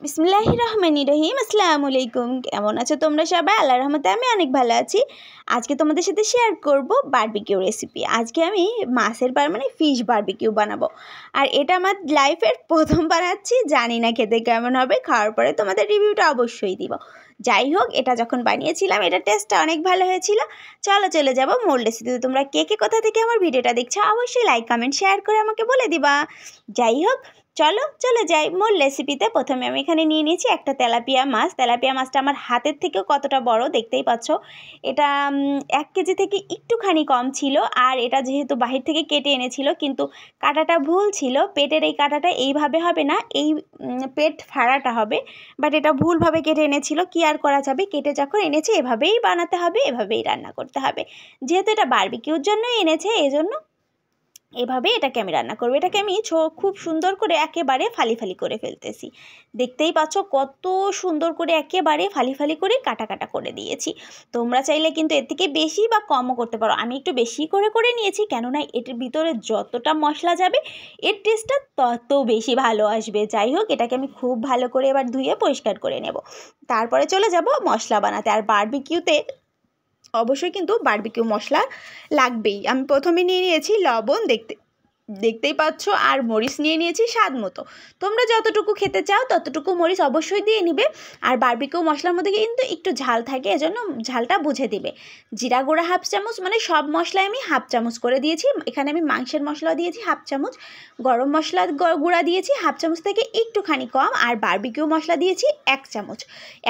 বিসমিল্লাহির রহমানির রহিম। আসসালামু আলাইকুম। কেমন আছো তোমরা সবাই? আল্লাহর রহমতে আমি অনেক ভালো আছি। আজকে তোমাদের সাথে শেয়ার করব বারবিকিউ রেসিপি। আজকে আমি মাছের মানে ফিশ বারবিকিউ বানাবো। আর এটা আমার লাইফের প্রথম বানাচ্ছি, জানি না খেতে কেমন হবে। খাওয়ার পরে তোমাদের রিভিউটা অবশ্যই দিব। যাই হোক, এটা যখন বানিয়েছিলাম এটার টেস্টটা অনেক ভালো হয়েছিল। চলে যাব মূল রেসিপিতে। তোমরা কে কোথা থেকে আমার ভিডিওটা দেখছো অবশ্যই লাইক কমেন্ট শেয়ার করে আমাকে বলে দিবা। যাই হোক, চলে যাই মূল রেসিপিতে। প্রথমে আমি এখানে নিয়ে নিয়েছি একটা তেলাপিয়া মাছ। তেলাপিয়া মাছটা আমার হাতের থেকেও কতটা বড় দেখতেই পাচ্ছ। এটা 1 কেজি থেকে একটুখানি কম ছিল। আর এটা যেহেতু বাহির থেকে কেটে এনেছিল, কিন্তু কাটাটা ভুল ছিল। পেটের এই কাটাটা এইভাবে হবে না, এই পেট ফাড়াটা হবে। বাট এটা ভুলভাবে কেটে এনেছিল, কি আর করা যাবে। কেটে যখন এনেছে এভাবেই বানাতে হবে, এভাবেই রান্না করতে হবে। যেহেতু এটা বারবিকিউর জন্যই এনেছে, এজন্য এভাবে এটাকে আমি রান্না করবো। এটাকে আমি খুব সুন্দর করে একেবারে ফালি করে ফেলতেছি। দেখতেই পাচ্ছ কত সুন্দর করে একেবারে ফালি করে কাটা করে দিয়েছি। তোমরা চাইলে কিন্তু এর থেকে বেশি বা কমও করতে পারো। আমি একটু বেশি করে নিয়েছি, কেননা এটার ভিতরে যতটা মশলা যাবে এর টেস্টটা তত বেশি ভালো আসবে। যাই হোক, এটাকে আমি খুব ভালো করে এবার ধুয়ে পরিষ্কার করে নেব। তারপরে চলে যাব মশলা বানাতে। আর বারবিকিউতে অবশ্যই কিন্তু বারবিকিউ মশলা লাগবেই। আমি প্রথমে নিয়ে নিয়েছি লবণ, দেখতেই পাচ্ছ, আর মরিচ নিয়ে নিয়েছি স্বাদ মতো। তোমরা যতটুকু খেতে চাও ততটুকু মরিচ অবশ্যই দিয়ে নিবে। আর বারবিকিউ মশলার মধ্যে কিন্তু একটু ঝাল থাকে, এজন্য ঝালটা বুঝে দিবে। জিরা গুঁড়া 1/2 চামচ, মানে সব মশলায় আমি 1/2 চামচ করে দিয়েছি। এখানে আমি মাংসের মশলা দিয়েছি 1/2 চামচ, গরম মশলা গুঁড়া দিয়েছি 1/2 চামচ থেকে একটুখানি কম, আর বারবিকিউ মশলা দিয়েছি 1 চামচ।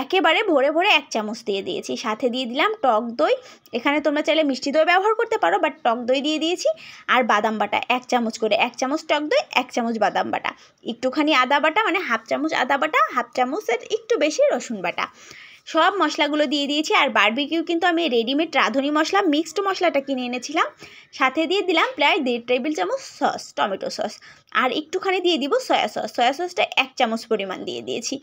একেবারে ভরে 1 চামচ দিয়ে দিয়েছি। সাথে দিয়ে দিলাম টক দই। এখানে তোমরা চাইলে মিষ্টি দই ব্যবহার করতে পারো, বাট টক দই দিয়ে দিয়েছি। আর বাদাম বাটা 1 চামচ করে, 1 চামচ টক দই, 1 চামচ বাদাম বাটা, একটুখানি আদা বাটা, মানে 1/2 চামচ আদা বাটা, 1/2 চামচের একটু বেশি রসুন বাটা। সব মশলাগুলো দিয়ে দিয়েছি। আর বারবিকিউ কিন্তু আমি রেডিমেড রাঁধুনি মশলা, মিক্সড মশলাটা কিনে এনেছিলাম। সাথে দিয়ে দিলাম প্রায় 1.5 টেবিল চামচ সস, টমেটো সস। আর একটুখানি দিয়ে দিব সয়া সসটা 1 চামচ পরিমাণ দিয়ে দিয়েছি।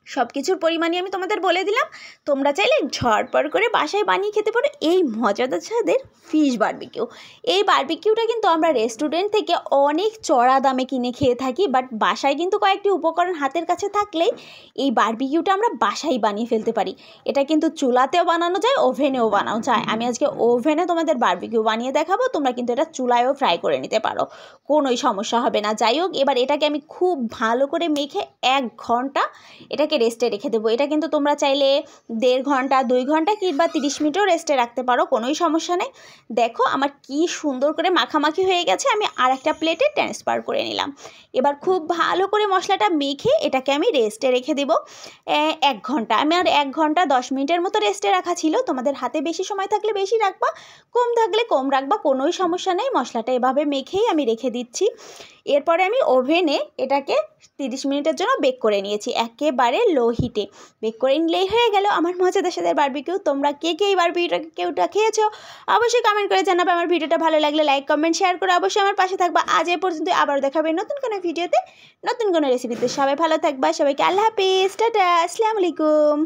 সব কিছুর পরিমাণই আমি তোমাদের বলে দিলাম। তোমরা চাইলে ঝটপট করে বাসায় বানিয়ে খেতে পারো এই মজাদার স্বাদের ফিশ বারবিকিউ। এই বারবিকিউটা কিন্তু আমরা রেস্টুরেন্ট থেকে অনেক চড়া দামে কিনে খেয়ে থাকি, বাট বাসায় কিন্তু কয়েকটি উপকরণ হাতের কাছে থাকলেই এই বারবিকিউটা আমরা বাসায় বানিয়ে ফেলতে পারি। এটা কিন্তু চুলাতেও বানানো যায়, ওভেনেও বানানো যায়। আমি আজকে ওভেনে তোমাদের বারবিকিউ বানিয়ে দেখাবো। তোমরা কিন্তু এটা চুলায়ও ফ্রাই করে নিতে পারো, কোনোই সমস্যা হবে না। যাই হোক, এবার এটাকে আমি খুব ভালো করে মেখে 1 ঘন্টা এটাকে রেস্টে রেখে দেবো। এটা কিন্তু তোমরা চাইলে 1.5 ঘন্টা, 2 ঘন্টা কিংবা 30 মিনিটও রেস্টে রাখতে পারো, কোনোই সমস্যা নেই। দেখো আমার কি সুন্দর করে মাখামাখি হয়ে গেছে। আমি আর একটা প্লেটে ট্রান্সফার করে নিলাম। এবার খুব ভালো করে মশলাটা মেখে এটাকে আমি রেস্টে রেখে দেবো 1 ঘন্টা। আমি আর 1 ঘন্টা 10 মিনিটের মতো রেস্টে রাখা ছিল। তোমাদের হাতে বেশি সময় থাকলে বেশি রাখবা, কম থাকলে কম রাখবা, কোনোই সমস্যা নেই। মশলাটা এভাবে মেখেই আমি রেখে দিচ্ছি। এরপরে আমি ওভেনে এটাকে 30 মিনিটের জন্য বেক করে নিয়েছি, একেবারে লো হিটে বেক করে নিলেই হয়ে গেল আমার মজাদার সাথে বারবিকিউ। তোমরা কে এই বারবিকিউটা খেয়েছো অবশ্যই কমেন্ট করে জানাবে। আমার ভিডিওটা ভালো লাগলে লাইক কমেন্ট শেয়ার করে অবশ্যই আমার পাশে থাকবা। আজ এ পর্যন্ত, আবার দেখাবে নতুন কোনো ভিডিওতে, নতুন কোনো রেসিপিতে। সবাই ভালো থাকবা, সবাইকে আল্লাহ হাফিজ, টাটা, আসসালামু আলাইকুম।